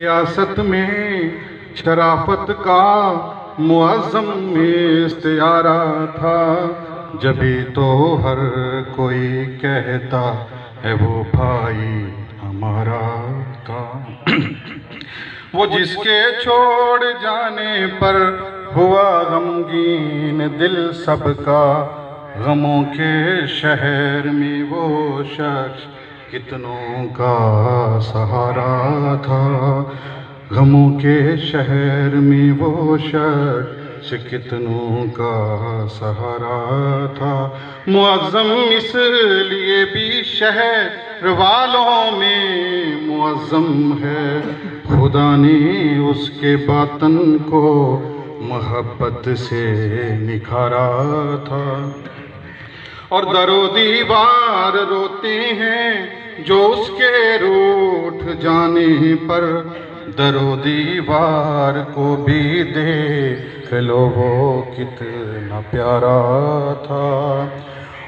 سیاست میں شرافت کا معظم استعارہ تھا، جبھی تو ہر کوئی کہتا ہے وہ بھائی ہمارا تھا۔ وہ جس کے چھوڑ جانے پر ہوا غمگین دل سب کا، غموں کے شہر میں وہ شخص کتنوں کا سہارا تھا۔ غموں کے شہر میں وہ شخص کتنوں کا سہارا تھا۔ معظم اس لیے بھی شہر والوں میں معظم ہے، خدا نے اس کے باطن کو محبت سے نکھارا تھا۔ اور در و دیوار روتے ہیں جو اس کے روٹھ جانے پر، در و دیوار کو بھی دیکھ لو وہ کتنا پیارا تھا۔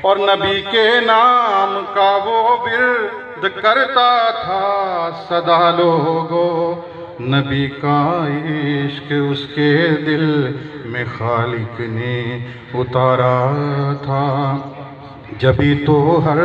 اور نبی کے نام کا وہ ورد کرتا تھا سدا لوگو، نبی کا عشق اس کے دل میں خالق نے اتارا تھا، جبھی تو ہر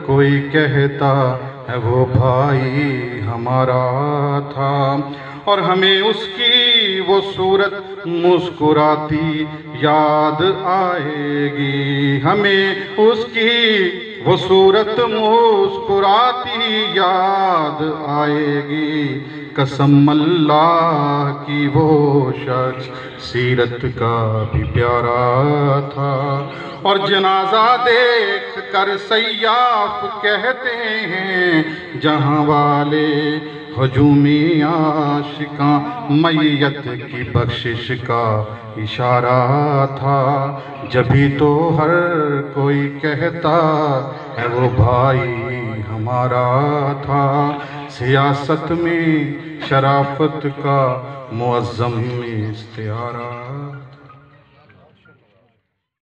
کوئی کہتا ہے وہ بھائی ہمارا تھا۔ اور ہمیں اس کی وہ صورت مسکراتی یاد آئے گی، ہمیں اس کی وہ صورت مسکراتی یاد آئے گی، قسم اللہ کی وہ شخص سیرت کا بھی پیارا تھا۔ اور جنازہ دیکھ کر سیاف کہتے ہیں جہاں والے، ہجومی عاشقاں میت کی بخشش کا اشارہ تھا، جبھی تو ہر کوئی کہتا ہے وہ بھائی ہمارا تھا۔ سیاست میں شرافت کا معظم استعارہ